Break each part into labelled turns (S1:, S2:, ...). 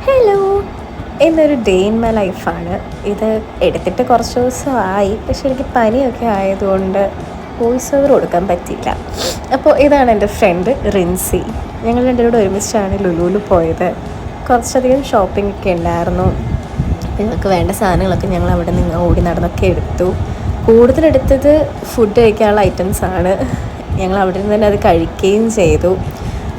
S1: Hello, ഇന്നൊരു day in my ലൈഫാണ്. ഇത് എടുത്തിട്ട് കുറച്ച് ദിവസമായി, പക്ഷെ എനിക്ക് പനിയൊക്കെ ആയതുകൊണ്ട് വോയിസ് ഓവർ കൊടുക്കാൻ പറ്റിയില്ല. അപ്പോൾ ഇതാണ് എൻ്റെ ഫ്രണ്ട് റിൻസി. ഞങ്ങൾ രണ്ടുപേരോട് ഒരുമിച്ചാണ് ലുലുവിൽ പോയത്. കുറച്ചധികം ഷോപ്പിംഗ് ഒക്കെ ഉണ്ടായിരുന്നു. ഞങ്ങൾക്ക് വേണ്ട സാധനങ്ങളൊക്കെ ഞങ്ങൾ അവിടെ നിന്ന് ഓടി നടന്നൊക്കെ എടുത്തു. കൂടുതലെടുത്തത് ഫുഡ് കഴിക്കാനുള്ള ഐറ്റംസാണ്. ഞങ്ങൾ അവിടെ നിന്ന് തന്നെ അത് കഴിക്കുകയും ചെയ്തു.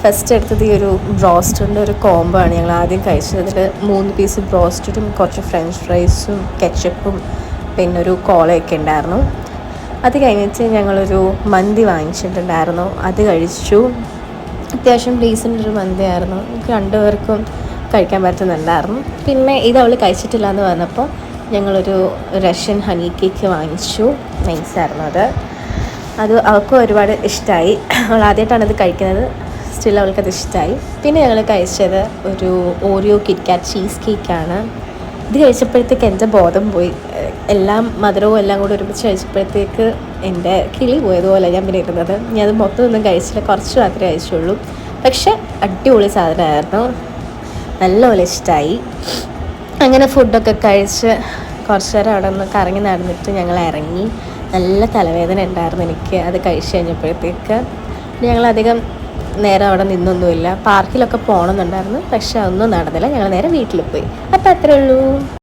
S1: ഫസ്റ്റ് എടുത്തത് ഈ ഒരു ബ്രോസ്റ്ററിൻ്റെ ഒരു കോംബോ ആണ് ഞങ്ങൾ ആദ്യം കഴിച്ചത്. അതിൽ 3 പീസ് ബ്രോസ്റ്ററും കുറച്ച് ഫ്രഞ്ച് ഫ്രൈസും കെച്ചപ്പും പിന്നെ ഒരു കോളയൊക്കെ ഉണ്ടായിരുന്നു. അത് കഴിഞ്ഞിട്ട് ഞങ്ങളൊരു മന്തി വാങ്ങിച്ചിട്ടുണ്ടായിരുന്നു, അത് കഴിച്ചു. അത്യാവശ്യം ഡീസൻ്റ് ഒരു മന്തി ആയിരുന്നു, നമുക്ക് രണ്ടുപേർക്കും കഴിക്കാൻ പറ്റുന്നുണ്ടായിരുന്നു. പിന്നെ ഇത് അവൾ കഴിച്ചിട്ടില്ല എന്ന് പറഞ്ഞപ്പോൾ ഞങ്ങളൊരു റഷ്യൻ ഹണി കേക്ക് വാങ്ങിച്ചു. നൈസായിരുന്നു അത് അവൾക്കും ഒരുപാട് ഇഷ്ടമായി. അവൾ ആദ്യമായിട്ടാണ് ഇത് കഴിക്കുന്നത്, സ്റ്റിൽ അവൾക്കത് ഇഷ്ടമായി. പിന്നെ ഞങ്ങൾ കഴിച്ചത് ഒരു ഓറിയോ കിറ്റ്കാറ്റ് ചീസ് കേക്കാണ്. ഇത് കഴിച്ചപ്പോഴത്തേക്ക് എൻ്റെ ബോധം പോയി. എല്ലാം മധുരവും എല്ലാം കൂടി ഒരുമിച്ച് കഴിച്ചപ്പോഴത്തേക്ക് എൻ്റെ കിളി പോയതുപോലെ ഞാൻ പിന്നെ ഇരുന്നത്. ഞാനത് മൊത്തം ഒന്നും കഴിച്ചില്ല, കുറച്ച് മാത്രമേ കഴിച്ചുള്ളൂ. പക്ഷെ അടിപൊളി സാധനമായിരുന്നു, നല്ലപോലെ ഇഷ്ടമായി. അങ്ങനെ ഫുഡൊക്കെ കഴിച്ച് കുറച്ച് നേരം അവിടെ നിന്ന് കറങ്ങി നടന്നിട്ട് ഞങ്ങൾ ഇറങ്ങി. നല്ല തലവേദന ഉണ്ടായിരുന്നു എനിക്ക് അത് കഴിച്ച് കഴിഞ്ഞപ്പോഴത്തേക്ക്. ഞങ്ങളധികം നേരം അവിടെ നിന്നൊന്നുമില്ല. പാർക്കിലൊക്കെ പോകണമെന്നുണ്ടായിരുന്നു, പക്ഷെ അതൊന്നും നടന്നില്ല. ഞങ്ങൾ നേരെ വീട്ടിൽ പോയി. അപ്പോൾ അത്രേ ഉള്ളൂ.